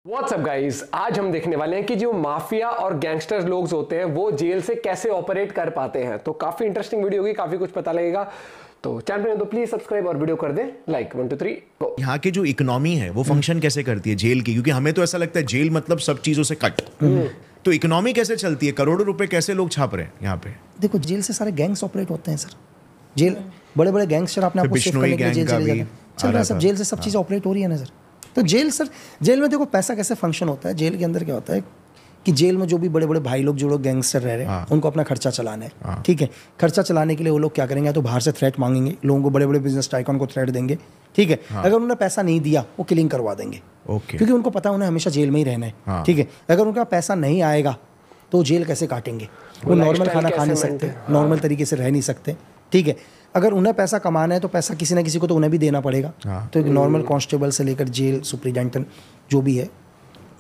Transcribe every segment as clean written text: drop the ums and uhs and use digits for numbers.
WhatsApp guys, आज हम देखने वाले हैं कि जो माफिया और गैंगस्टर्स लोग होते हैं वो जेल से कैसे ऑपरेट कर पाते हैं। तो काफी इंटरेस्टिंग वीडियो होगी, काफी कुछ पता लगेगा। तो चैनल पे तो प्लीज सब्सक्राइब और वीडियो कर दें लाइक। 1 2 3 गो। यहाँ की जो इकोनॉमी है वो फंक्शन कैसे करती है जेल की, क्योंकि हमें तो ऐसा लगता है जेल मतलब सब चीजों से कट। तो इकोनॉमी कैसे चलती है, करोड़ों रुपए कैसे लोग छाप रहे हैं यहाँ पे? देखो, जेल से सारे गैंग्स ऑपरेट होते हैं सर। जेल बड़े बड़े गैंगस्टर अपने आप को सेव करने के लिए जेल चले जाते हैं। चल रहा है सब, जेल से सब चीज़ ऑपरेट हो रही है ना सर। तो जेल सर, जेल में देखो पैसा कैसे फंक्शन होता है। जेल के अंदर क्या होता है कि जेल में जो भी बड़े बड़े भाई लोग जो लोग गैंगस्टर रह रहे हैं उनको अपना खर्चा चलाना है। ठीक है, खर्चा चलाने के लिए वो लोग क्या करेंगे, तो बाहर से थ्रेट मांगेंगे लोगों को, बड़े बड़े बिजनेस टाइकन को थ्रेट देंगे। ठीक है, अगर उन्होंने पैसा नहीं दिया वो किलिंग करवा देंगे। क्योंकि उनको पता है उन्हें हमेशा जेल में ही रहना है। ठीक है, अगर उनका पैसा नहीं आएगा तो जेल कैसे काटेंगे? वो नॉर्मल खाना खा नहीं सकते, नॉर्मल तरीके से रह नहीं सकते। ठीक है, अगर उन्हें पैसा कमाना है तो पैसा किसी ना किसी को तो उन्हें भी देना पड़ेगा। तो एक नॉर्मल कांस्टेबल से लेकर जेल सुपरिटेंडेंट जो भी है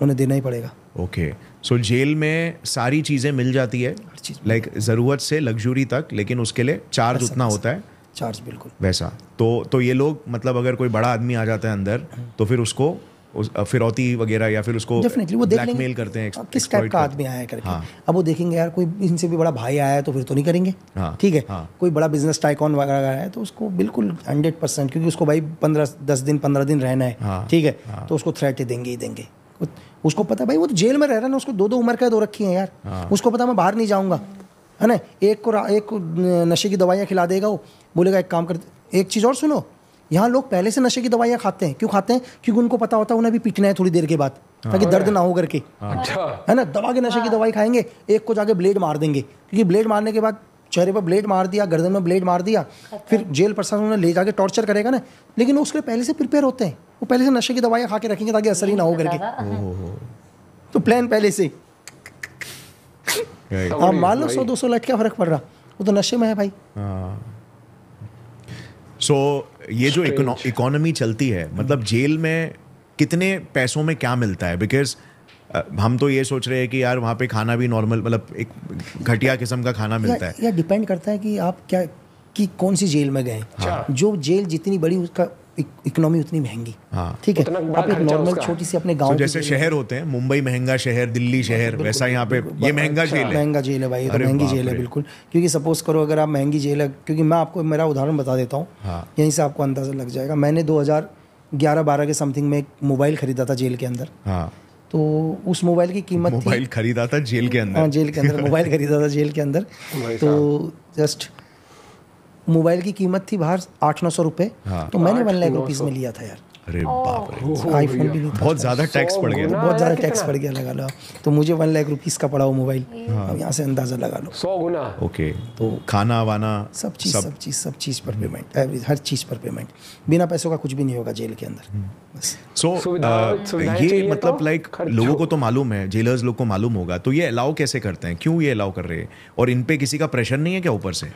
उन्हें देना ही पड़ेगा। ओके, सो जेल में सारी चीज़ें मिल जाती है, लाइक ज़रूरत से लग्जरी तक, लेकिन उसके लिए चार्ज उतना होता है। चार्ज बिल्कुल वैसा। तो ये लोग मतलब अगर कोई बड़ा आदमी आ जाता है अंदर तो फिर उसको फिरौती वगैरह या फिर उसको ब्लैकमेल करते हैं किस टाइप का आदमी आया है करके। अब वो देखेंगे यार कोई इनसे भी बड़ा भाई आया है तो फिर तो नहीं करेंगे। ठीक है, कोई बड़ा बिजनेस टाइकॉन वगैरह आया है तो उसको बिल्कुल 100%, क्योंकि उसको भाई 15 दिन रहना है। ठीक है, तो उसको थ्रेट देंगे ही देंगे। उसको पता है भाई वो तो जेल में रह रहा है ना, उसको 2 उम्र कैद हो रखी है यार। उसको पता मैं बाहर नहीं जाऊँगा, है ना। एक को नशे की दवाइयाँ खिला देगा, वो बोलेगा एक काम कर। एक चीज़ और सुनो, यहाँ लोग पहले से नशे की दवाइयाँ खाते हैं। क्यों खाते हैं? क्योंकि उनको पता होता है उन्हें भी पीटना है थोड़ी देर के बाद, ताकि दर्द ना हो करके, है ना। दबा के नशे की दवाई खाएंगे, एक को जाके ब्लेड मार देंगे, क्योंकि ब्लेड मारने के बाद चेहरे पर ब्लेड मार दिया, गर्दन में ब्लेड मार दिया, फिर जेल प्रशासन उन्हें ले जाके टॉर्चर करेगा ना। लेकिन वो उसके पहले से प्रिपेयर होते हैं, वो पहले से नशे की दवाइयाँ खा के रखेंगे ताकि असर ही ना हो करके। तो प्लान पहले से। आप मान लो 100-200 लाख क्या फर्क पड़ रहा, वो तो नशे में है भाई। सो ये जो इकोनॉमी चलती है, मतलब जेल में कितने पैसों में क्या मिलता है? बिकॉज हम तो ये सोच रहे हैं कि यार वहाँ पे खाना भी नॉर्मल, मतलब एक घटिया किस्म का खाना मिलता है। या डिपेंड करता है कि आप क्या कि कौन सी जेल में गए। जो जेल जितनी बड़ी उसका इकोनॉमी उतनी महंगी। ठीक है, आप एक नॉर्मल छोटी सी अपने गांव जैसे शहर होते हैं, मुंबई महंगा शहर, दिल्ली शहर, वैसा यहाँ पे ये महंगा जेल है। महंगा जेल है भाई, तो महंगी जेल है बिल्कुल। क्योंकि सपोज करो अगर आप महंगी जेल है, क्योंकि मैं आपको मेरा उदाहरण बता देता हूँ, यहीं से आपको अंदाजा लग जाएगा। मैंने 2011-12 के समथिंग में एक मोबाइल खरीदा था जेल के अंदर। तो उस मोबाइल की कीमत थी, मोबाइल खरीदा था जेल के अंदर? हाँ, जेल के अंदर मोबाइल खरीदा था जेल के अंदर। तो जस्ट मोबाइल की कीमत थी बाहर 800-900 रुपए। तो मैंने 1 लाख रुपीस में लिया था यार। अरे बाप रे, आईफोन भी नहीं था। बहुत ज्यादा टैक्स पड़ गया, बहुत ज्यादा टैक्स पड़ गया, लगा लो। तो मुझे 1 लाख रुपीस का पड़ा वो मोबाइल। अब यहाँ से अंदाजा लगा लो 100 गुना। ओके, तो खाना वाना सब चीज़ पर पेमेंट, एवरेज हर चीज़ पर पेमेंट। बिना पैसों का कुछ भी नहीं होगा जेल के अंदर। सो ये मतलब लाइक लोगों को तो मालूम है, जेलर्स लोग को मालूम होगा, तो ये अलाउ कैसे करते हैं? क्यों ये अलाउ कर रहे हैं? और इन पे किसी का प्रेशर नहीं है क्या ऊपर से?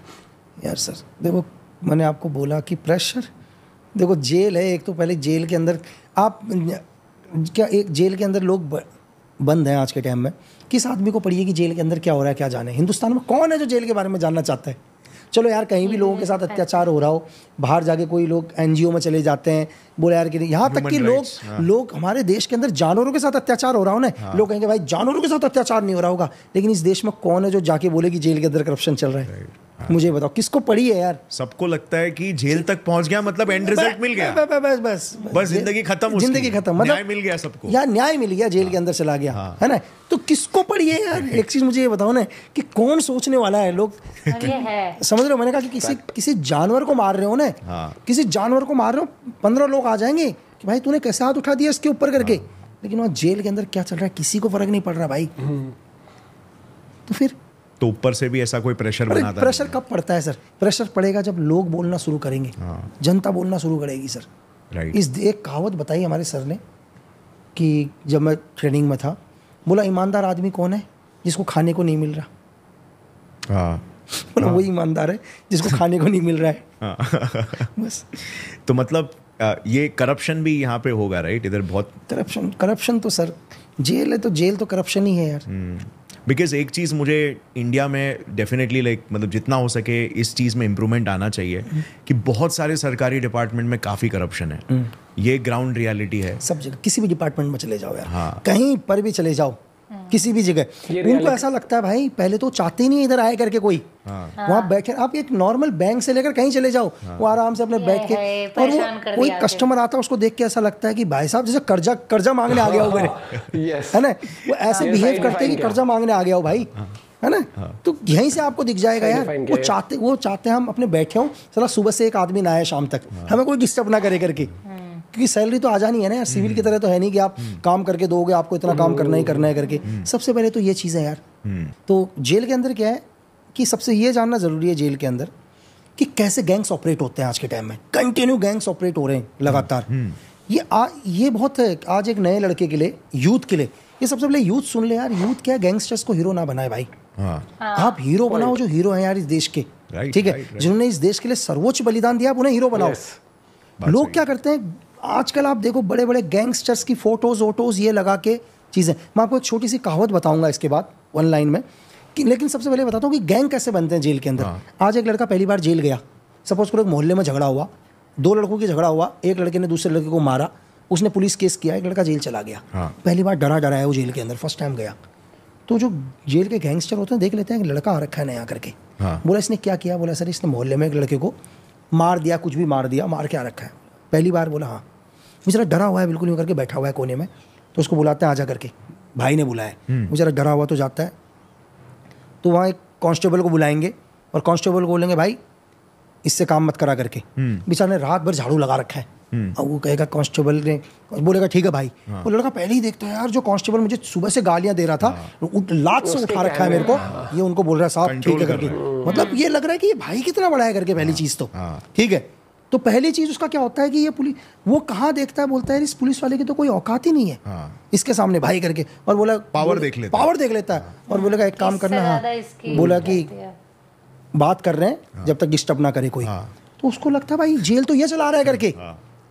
यार सर देखो, मैंने आपको बोला कि प्रेशर, देखो जेल है एक, तो पहले जेल के अंदर आप क्या, एक जेल के अंदर लोग बंद हैं आज के टाइम में। किस आदमी को पढ़िए कि जेल के अंदर क्या हो रहा है, क्या जाने। हिंदुस्तान में कौन है जो जेल के बारे में जानना चाहता है? चलो यार, कहीं भी लोगों के साथ अत्याचार हो रहा हो, बाहर जाके कोई लोग एनजीओ में चले जाते हैं, बोले यार कि यहाँ तक कि लोग हमारे देश के अंदर जानवरों के साथ अत्याचार हो रहा हो ना, लोग कहेंगे भाई जानवरों के साथ अत्याचार नहीं हो रहा होगा। लेकिन इस देश में कौन है जो जाके बोले कि जेल के अंदर करप्शन चल रहा है? मुझे बताओ, किसको पड़ी है यार? सबको लगता है कि जेल तक पहुंच गया मतलब एंड रिजल्ट मिल गया, बस जिंदगी खत्म, जिंदगी खत्म, मतलब न्याय मिल गया सबको। यार न्याय मिल गया, जेल के अंदर चला गया, है ना। तो किसको पड़ी है यार? एक चीज मुझे ये बताओ ना कि कौन सोचने वाला है? लोग समझ रहे हो? मैंने कहा कि किसी जानवर को मार रहे हो ना, किसी जानवर को मार रहे हो, 15 लोग आ जाएंगे कि भाई तूने कैसे हाथ उठा दिया इसके ऊपर करके। लेकिन वहाँ जेल के अंदर क्या चल रहा है किसी को फर्क नहीं पड़ रहा भाई। तो फिर तो ऊपर से भी ऐसा कोई प्रेशर बनाता है? प्रेशर कब पड़ता है सर? प्रेशर पड़ेगा जब लोग बोलना शुरू करेंगे, जनता बोलना शुरू करेगी सर। इस एक कहावत बताई हमारे सर ने कि जब मैं ट्रेनिंग में था, बोला ईमानदार आदमी कौन है? जिसको खाने को नहीं मिल रहा। बोला वही ईमानदार है जिसको खाने को नहीं मिल रहा है। बस। तो मतलब ये करप्शन भी यहाँ पे होगा, राइट? इधर बहुत करप्शन तो सर जेल है, तो जेल तो करप्शन ही है यार। बिकॉज एक चीज़ मुझे इंडिया में डेफिनेटली लाइक मतलब जितना हो सके इस चीज़ में इम्प्रूवमेंट आना चाहिए कि बहुत सारे सरकारी डिपार्टमेंट में काफ़ी करप्शन है। ये ग्राउंड रियलिटी है सब जगह, किसी भी डिपार्टमेंट में चले जाओ यार। हाँ। कहीं पर भी चले जाओ, किसी भी जगह उनको ऐसा लगता है भाई पहले तो चाहते ही नहीं इधर आए करके कोई। वहाँ बैठे, आप एक नॉर्मल बैंक से लेकर कहीं चले जाओ, वो आराम से अपने बैठ के, और वो कोई कस्टमर आता है उसको देख के ऐसा लगता है कि भाई साहब जैसे कर्जा मांगने आ गया हो मेरे, है ना, वो ऐसे बिहेव करते हैं कि कर्जा मांगने आ गया हो भाई, है ना। तो यहीं से आपको दिख जाएगा यार, वो चाहते हैं हम अपने बैठे हों, चला सुबह से एक आदमी ना आए शाम तक, हमें कोई डिस्टर्ब ना करे करके, क्योंकि सैलरी तो आ जानी है ना यार, सिविल की तरह तो है नहीं कि आप काम करके दोगे, आपको इतना काम करना ही करना है करके। सबसे पहले तो ये चीज़ है यार। तो जेल के अंदर क्या है कि सबसे ये जानना ज़रूरी है जेल के अंदर कि कैसे गैंग्स ऑपरेट होते हैं। आज के टाइम में कंटिन्यू गैंग्स ऑपरेट हो रहे हैं लगातार। ये बहुत है आज एक नए लड़के के लिए, यूथ के लिए, ये सबसे पहले यूथ सुन ले यार, यूथ क्या है, गैंगस्टर्स को हीरो ना बनाए भाई। आप हीरो बनाओ जो हीरो हैं यार इस देश के, ठीक है, जिन्होंने इस देश के लिए सर्वोच्च बलिदान दिया, उन्हें हीरो बनाओ। लोग क्या करते हैं आजकल, आप देखो बड़े बड़े गैंगस्टर्स की फोटोज वोटोज ये लगा के चीज़ें। मैं आपको एक छोटी सी कहावत बताऊंगा इसके बाद वन लाइन में कि, लेकिन सबसे पहले बताता हूँ कि गैंग कैसे बनते हैं जेल के अंदर। आज एक लड़का पहली बार जेल गया, सपोज करो एक मोहल्ले में झगड़ा हुआ, 2 लड़कों की झगड़ा हुआ, एक लड़के ने दूसरे लड़के को मारा, उसने पुलिस केस किया, एक लड़का जेल चला गया। पहली बार डरा है वो जेल के अंदर, फर्स्ट टाइम गया। तो जो जेल के गैंगस्टर होते हैं देख लेते हैं कि लड़का आ रखा है नया करके, बोला इसने क्या किया, बोला सर इसने मोहल्ले में एक लड़के को मार दिया, कुछ भी मार दिया, मार के आ रखा है। पहली बार बोला हाँ, बेचारा डरा हुआ है बिल्कुल यूँ करके बैठा हुआ है कोने में। तो उसको बुलाते हैं आजा करके, भाई ने बुलाया, बेचारा डरा हुआ तो जाता है, तो वहाँ एक कांस्टेबल को बुलाएंगे और कांस्टेबल को बोलेंगे भाई इससे काम मत करा करके। बेचारे ने रात भर झाड़ू लगा रखा है, और वो कहेगा कांस्टेबल ने बोलेगा ठीक है भाई। वो लड़का पहले ही देखता है यार जो कांस्टेबल मुझे सुबह से गालियां दे रहा था, लात से उठा रखा है मेरे को, ये उनको बोल रहा है साहब ठीक है करके, मतलब ये लग रहा है कि ये भाई कितना बड़ा है करके। पहली चीज़ तो ठीक है, तो पहली चीज़ उसका क्या होता है कि ये पुलिस, वो कहाँ देखता है, बोलता है इस पुलिस वाले की तो कोई औकात ही नहीं है इसके सामने भाई करके, और बोला पावर देख लेता है और बोलेगा एक काम करना, हाँ बोला कि बात कर रहे हैं जब तक डिस्टर्ब ना करे कोई। तो उसको लगता है भाई जेल तो ये चला रहा है करके,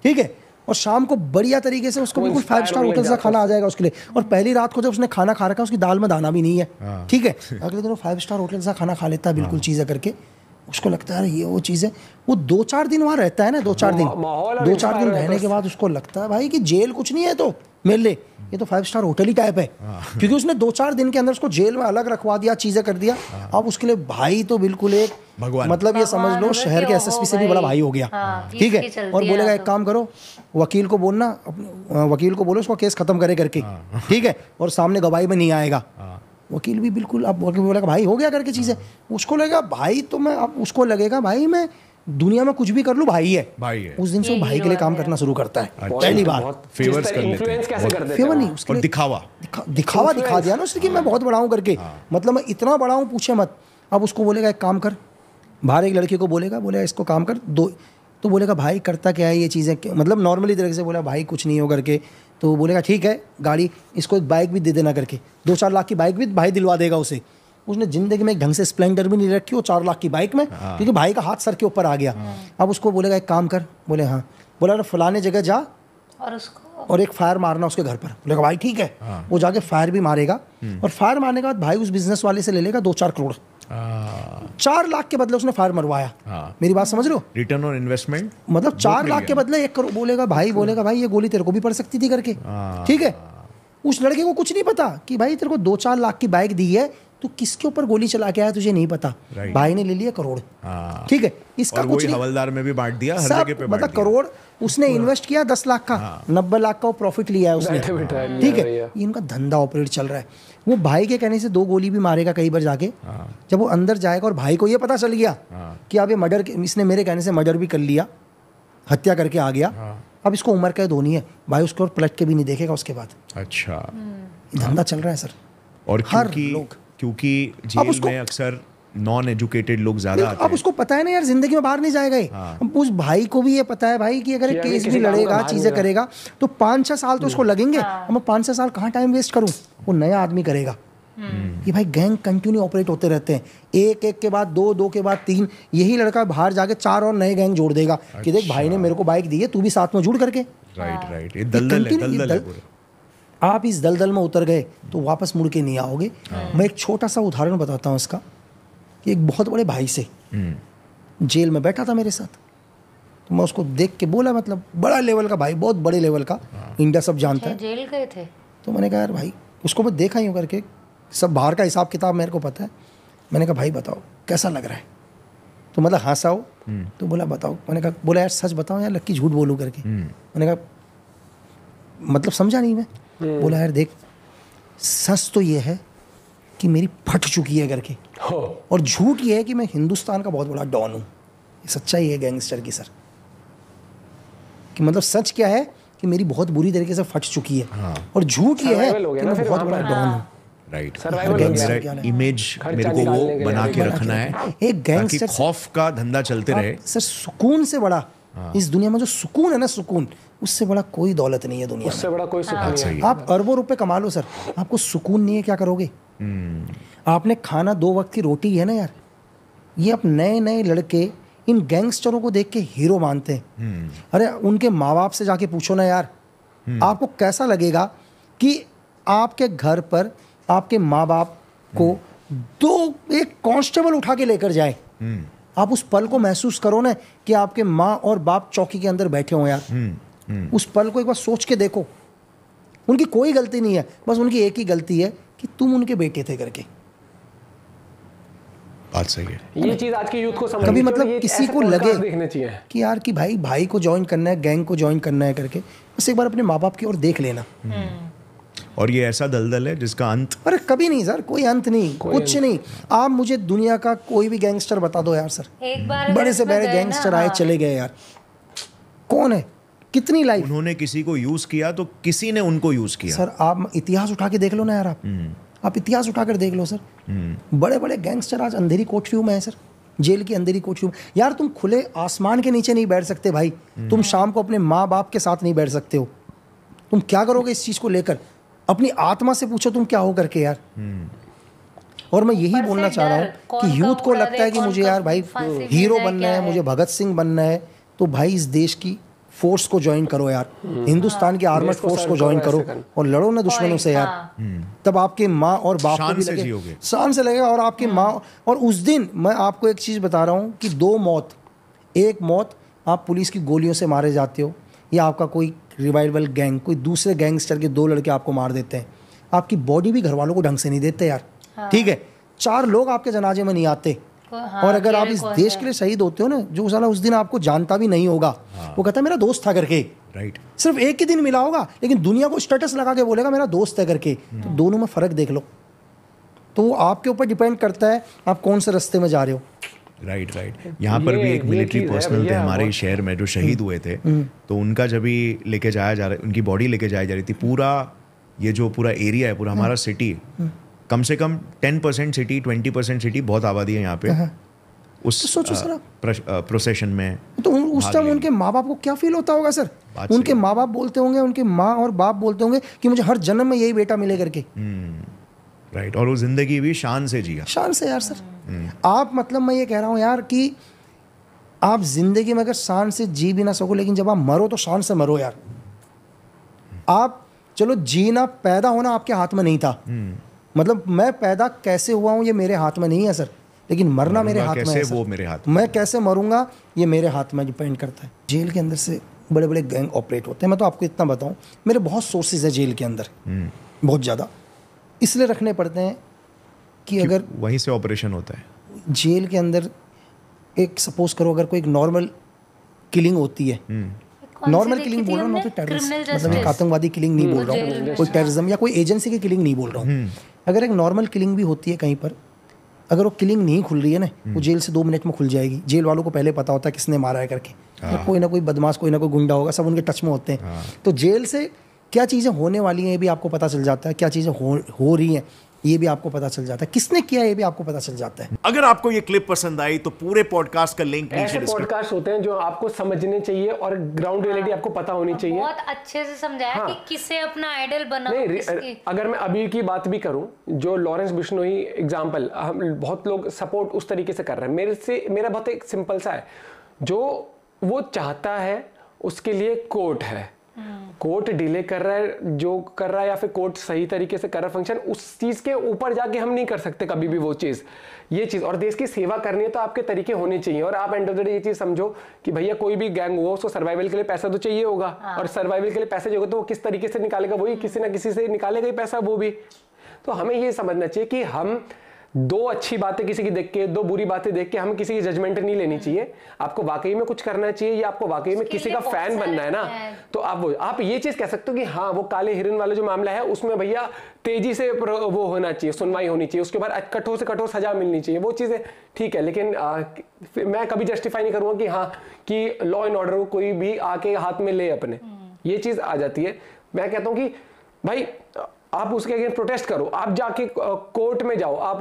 ठीक है, और शाम को बढ़िया तरीके से उसको बिल्कुल 5 स्टार होटल से खाना आ जाएगा उसके लिए। और पहली रात को जब उसने खाना खा रखा है उसकी दाल में दाना भी नहीं है, ठीक है, अगले दिन वो 5 स्टार होटल से खाना खा लेता है बिल्कुल चीज़ें करके। उसको लगता है ये वो चीज़ है, वो 2-4 दिन वहाँ रहता है ना, 2-4 दिन रहने के बाद उसको लगता है भाई कि जेल कुछ नहीं है तो मेरे लिए, ये तो 5 स्टार होटल ही टाइप है, क्योंकि उसने 2-4 दिन के अंदर उसको जेल में अलग रखवा दिया, चीज़ें कर दिया। अब उसके लिए भाई तो बिल्कुल एक भगवान, मतलब ये समझ लो शहर के एसएसपी से भी बड़ा भाई हो गया, ठीक है। और बोलेगा एक काम करो, वकील को बोलना, वकील को बोलो उसको केस खत्म करे करके, ठीक है, और सामने गवाही में नहीं आएगा। वकील भी बिल्कुल, अब वकील बोलेगा भाई हो गया करके चीज़ें, उसको लगेगा भाई तो मैं, अब उसको लगेगा भाई मैं दुनिया में कुछ भी कर लूं भाई है। उस दिन से वो भाई के लिए काम करना शुरू करता है। पहली बार फेवर्स कर लेते हैं, फेवर नहीं उसके लिए, दिखावा दिखा दिया ना उसने कि मैं बहुत बड़ा हूं करके, मतलब मैं इतना बड़ा हूं पूछे मत। अब उसको बोलेगा एक काम कर, बाहर एक लड़के को बोलेगा इसको काम कर दो, तो बोलेगा भाई करता क्या है ये चीज़ें, मतलब नॉर्मली तरीके से बोला भाई कुछ नहीं हो करके, तो बोलेगा ठीक है गाड़ी, इसको एक बाइक भी दे देना करके, 2-4 लाख की बाइक भी भाई दिलवा देगा उसे। उसने जिंदगी में एक ढंग से स्प्लेंडर भी नहीं रखी वो 4 लाख की बाइक में, क्योंकि भाई का हाथ सर के ऊपर आ गया। अब उसको बोलेगा एक काम कर, बोले हाँ, बोला फलाने जगह जा और एक फायर मारना उसके घर पर। बोलेगा भाई ठीक है, वो जाके फायर भी मारेगा, और फायर मारने के बाद भाई उस बिजनेस वाले से ले लेगा 2-4 करोड़। 4 लाख के बदले उसने फायर मरवाया। मेरी बात समझ लो, रिटर्न ऑन इन्वेस्टमेंट, मतलब 4 लाख के बदले 1 करोड़। बोलेगा भाई ये गोली तेरे को भी पड़ सकती थी करके, ठीक है। उस लड़के को कुछ नहीं पता कि भाई तेरे को 2-4 लाख की बाइक दी है, तू किसके ऊपर गोली चला के आया तुझे नहीं पता। भाई ने ले लिया करोड़, ठीक है, इसका कुछ नहीं, हवलदार में भी बांट दिया, हर जगह पे मतलब करोड़ उसने इन्वेस्ट किया 10 लाख का, 90 लाख का प्रॉफिट लिया है उसने, ठीक है। ये इनका धंधा ऑपरेट चल रहा है। वो भाई के कहने से 2 गोली भी मारेगा कई बार जाके, जब वो अंदर जाएगा और भाई को ये पता चल गया कि अब ये मर्डर, इसने मेरे कहने से मर्डर भी कर लिया, हत्या करके आ गया, अब इसको उम्र कैद होनी है, भाई उसको पलट के भी नहीं देखेगा उसके बाद। अच्छा, धंधा चल रहा है सर। और क्योंकि जेल में अक्सर नॉन एजुकेटेड लोग ज्यादा आते हैं। अब उसको पता है ना यार जिंदगी में बाहर नहीं जाएगा ये। उस भाई को भी ये पता है भाई कि अगर केस भी लड़ेगा, चीजें करेगा, तो 5-6 साल तो उसको लगेंगे। अब मैं 5-6 साल कहाँ टाइम वेस्ट करूँ, वो नया आदमी करेगा। ये भाई गैंग कंटिन्यू ऑपरेट होते रहते हैं, एक के बाद 2 के बाद 3। यही लड़का बाहर जाके 4 और नए गैंग जोड़ देगा कि देख भाई ने मेरे को बाइक दी है, तू भी साथ में जुड़ करके। राइट, ये दलदल है। आप इस दलदल में उतर गए तो वापस मुड़ के नहीं आओगे। मैं एक छोटा सा उदाहरण बताता हूँ इसका, कि एक बहुत बड़े भाई से जेल में बैठा था मेरे साथ, तो मैं उसको देख के बोला, मतलब बड़ा लेवल का भाई, बहुत बड़े लेवल का, इंडिया सब जानता है। जेल गए थे? तो मैंने कहा यार भाई, उसको मैं देखा यूँ करके, सब बाहर का हिसाब किताब मेरे को पता है। मैंने कहा भाई बताओ कैसा लग रहा है, तो मतलब हंसा हो, तो बोला बताओ। मैंने कहा, बोला यार सच बताओ यार लक्की, झूठ बोलूं करके। मैंने कहा मतलब समझा नहीं मैं। बोला यार देख, सच तो ये है कि मेरी फट चुकी है करके, और झूठ ये है कि मैं हिंदुस्तान का बहुत बड़ा डॉन हूँ। सच्चाई है गैंगस्टर की सर, कि मतलब सच क्या है कि मेरी बहुत बुरी तरीके से फट चुकी है, और झूठ ये है कि मैं बहुत बड़ा डॉन हूँ। राइट, मेरा इमेज मेरे को वो बना के रखना है, एक गैंगस्टर खौफ का धंधा चलते रहे। सर सुकून से बड़ा इस दुनिया में जो सुकून है ना, सुकून, उससे बड़ा कोई दौलत नहीं है दुनिया में। उससे बड़ा कोई सुकून नहीं है। आप अरबों रुपए कमा लो सर, आपको सुकून नहीं है, क्या करोगे? आपने खाना 2 वक्त की रोटी है ना यार, ये अब नए नए लड़के इन गैंगस्टरों को देख के हीरो मानते हैं। अरे उनके माँ बाप से जाके पूछो ना यार, आपको कैसा लगेगा कि आपके घर पर आपके माँ बाप को एक कांस्टेबल उठा के लेकर जाए। आप उस पल को महसूस करो ना कि आपके माँ और बाप चौकी के अंदर बैठे हो यार। उस पल को एक बार सोच के देखो। उनकी कोई गलती नहीं है, बस उनकी एक ही गलती है कि तुम उनके बेटे थे करके। बात सही है। ये चीज आज के यूथ को समझ कभी मतलब किसी को लगे देखने चाहिए कि यार कि भाई को ज्वाइन करना है, गैंग को ज्वाइन करना है करके, बस एक बार अपने माँ बाप की ओर देख लेना। और ये ऐसा दलदल है जिसका अंत, अरे कभी नहीं सर, कोई अंत नहीं, कुछ नहीं। आप मुझे दुनिया का कोई भी गैंगस्टर बता दो यार सर, एक बार बड़े से बड़े गैंगस्टर आए चले गए यार, कौन है? कितनी लाइफ? उन्होंने किसी को यूज किया तो किसी ने उनको यूज किया। सर आप इतिहास उठा के देख लो ना यार, आप इतिहास उठाकर देख लो सर। बड़े बड़े गैंगस्टर आज अंधेरी कोठरियों में है सर, जेल की अंधेरी कोठरियों में। यार तुम खुले आसमान के नीचे नहीं बैठ सकते भाई, तुम शाम को अपने माँ बाप के साथ नहीं बैठ सकते हो। तुम क्या करोगे इस चीज को लेकर? अपनी आत्मा से पूछो तुम क्या हो करके यार। और मैं यही बोलना चाह रहा हूँ कि यूथ को लगता है कि मुझे यार भाई हीरो बनना है, मुझे भगत सिंह बनना है, तो भाई इस देश की फोर्स को ज्वाइन करो यार, हिंदुस्तान की आर्मड फोर्स को ज्वाइन करो और लड़ो ना दुश्मनों से यार। तब आपके माँ और बाप को भी लगे, शान से लगेगा। और आपके माँ, और उस दिन मैं आपको एक चीज़ बता रहा हूँ कि 2 मौत, एक मौत आप पुलिस की गोलियों से मारे जाते हो, या आपका कोई रिवाइवल गैंग, कोई दूसरे गैंगस्टर के 2 लड़के आपको मार देते हैं। आपकी बॉडी भी घर वालों को ढंग से नहीं देते यार, ठीक है? 4 लोग आपके जनाजे में नहीं आते। और अगर आप इस देश के लिए शहीद होते हो ना, जो साला उस दिन आपको जानता भी नहीं होगा, वो कहता है मेरा दोस्त था करके, राइट, सिर्फ एक ही दिन मिला होगा, लेकिन दुनिया को स्टेटस लगा के बोलेगा मेरा दोस्त है करके। तो दोनों में फर्क देख लो। तो वो आपके ऊपर डिपेंड करता है आप कौन से रास्ते में जा रहे हो। राइट। यहाँ पर भी एक मिलिट्री पर्सनल थे हमारे शहर में जो शहीद हुए थे, तो उनका जब भी लेके जाया जा रहा, उनकी बॉडी लेके जाई जा रही थी, पूरा ये जो पूरा एरिया है, पूरा हमारा सिटी, कम से कम 10% सिटी, 20% सिटी, बहुत आबादी है यहाँ पे, उस सोचो सर आप प्रोसेशन में। तो उस टाइम उनके माँ बाप को क्या फील होता होगा सर? उनके माँ बाप बोलते होंगे, उनके माँ और बाप बोलते होंगे कि मुझे हर जन्म में यही बेटा मिले करके। राइट। और वो जिंदगी भी शान से जिया, शान से यार सर। आप मतलब मैं ये कह रहा हूँ यार कि आप जिंदगी में अगर शान से जी भी ना सको, लेकिन जब आप मरो तो शान से मरो यार। आप चलो जीना, पैदा होना आपके हाथ में नहीं था, मतलब मैं पैदा कैसे हुआ हूँ ये मेरे हाथ में नहीं है सर, लेकिन मरना मेरे हाथ में है सर। वो मेरे हाथ में, मैं कैसे मरूंगा ये मेरे हाथ में डिपेंड करता है। जेल के अंदर से बड़े बड़े गैंग ऑपरेट होते हैं। मैं तो आपको इतना बताऊं, मेरे बहुत सोर्सेज है जेल के अंदर, बहुत ज़्यादा, इसलिए रखने पड़ते हैं कि अगर वहीं से ऑपरेशन होता है। जेल के अंदर एक सपोज करो अगर कोई एक नॉर्मल किलिंग होती है, नॉर्मल किलिंग बोल रहा हूँ, मतलब एक आतंकवादी किलिंग नहीं बोल रहा हूँ, कोई टेररिज्म या कोई एजेंसी की किलिंग नहीं बोल रहा हूँ। अगर एक नॉर्मल किलिंग भी होती है कहीं पर, अगर वो किलिंग नहीं खुल रही है ना, वो जेल से 2 मिनट में खुल जाएगी। जेल वालों को पहले पता होता है किसने मारा है करके, कोई ना कोई बदमाश, कोई ना कोई गुंडा होगा, सब उनके टच में होते हैं। तो जेल से क्या चीज़ें होने वाली हैं ये भी आपको पता चल जाता है, क्या चीज़ें हो रही हैं ये भी आपको पता चल जाता है, किसने किया ये भी आपको पता चल जाता है। अगर आपको ये क्लिप पसंद आई तो पूरे पॉडकास्ट का लिंक नीचे ऐसे पॉडकास्ट होते हैं जो आपको समझने चाहिए और ग्राउंड रियलिटी आपको पता होनी चाहिए। बहुत अच्छे से समझाया कि किसे अपना आइडल बनाओ। अगर मैं अभी की बात भी करूं, जो लॉरेंस बिश्नोई एग्जांपल, बहुत लोग सपोर्ट उस तरीके से कर रहे हैं। मेरा बहुत एक सिंपल सा है, जो वो चाहता है उसके लिए कोर्ट है, कोर्ट डिले कर रहा है जो कर रहा है, या फिर कोर्ट सही तरीके से कर रहा है फंक्शन, उस चीज के ऊपर जाके हम नहीं कर सकते कभी भी वो चीज, ये चीज। और देश की सेवा करनी है तो आपके तरीके होने चाहिए। और आप एंड ऑफ द डे ये चीज समझो कि भैया कोई भी गैंग हुआ उसको सर्वाइवल के लिए पैसा तो चाहिए होगा, और सर्वाइवल के लिए पैसा जो होगा तो वो किस तरीके से निकालेगा, वही किसी ना किसी से निकालेगा ही पैसा वो भी। तो हमें ये समझना चाहिए कि हम दो अच्छी बातें किसी की देख के, दो बुरी बातें देख के हम किसी की जजमेंट नहीं लेनी चाहिए। आपको वाकई में कुछ करना चाहिए या आपको वाकई में किसी का फैन बनना है ना, तो आप ये चीज कह सकते हो कि हाँ वो काले हिरन वाला जो मामला है उसमें भैया तेजी से वो होना चाहिए, सुनवाई होनी चाहिए, उसके बाद कठोर से कठोर सजा मिलनी चाहिए, वो चीजें ठीक है। लेकिन मैं कभी जस्टिफाई नहीं करूंगा कि हाँ कि लॉ एंड ऑर्डर को कोई भी आके हाथ में ले अपने, ये चीज आ जाती है। मैं कहता हूं कि भाई आप उसके अगेंस्ट प्रोटेस्ट करो, आप जाके कोर्ट में जाओ, आप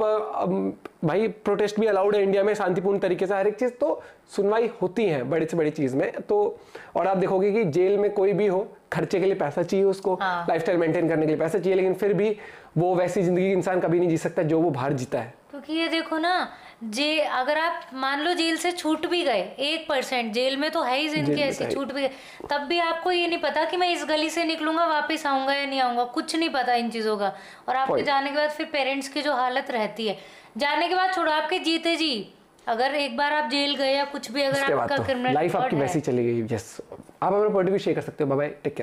भाई प्रोटेस्ट भी अलाउड है इंडिया में शांतिपूर्ण तरीके से, हर एक चीज तो सुनवाई होती है बड़ी से बड़ी चीज में। तो और आप देखोगे कि जेल में कोई भी हो, खर्चे के लिए पैसा चाहिए उसको, लाइफस्टाइल मेंटेन करने के लिए पैसा चाहिए, लेकिन फिर भी वो वैसी जिंदगी इंसान कभी नहीं जी सकता जो वो बाहर जीता है। क्योंकि ये देखो ना, अगर आप मान लो जेल से छूट भी गए 1%, जेल में तो है ही जिनकी ऐसी छूट भी गए, तब भी आपको ये नहीं पता कि मैं इस गली से निकलूंगा वापस आऊंगा या नहीं आऊंगा, कुछ नहीं पता इन चीजों का। और आपके जाने के बाद फिर पेरेंट्स की जो हालत रहती है, जाने के बाद छोड़ो आपके जीते जी, अगर एक बार आप जेल गए या कुछ भी, अगर आपका क्रिमिनल लाइफ आपकी वैसी चली गई, यस। आप अपना पॉइंट ऑफ व्यू शेयर कर सकते हो। Bye bye, take care.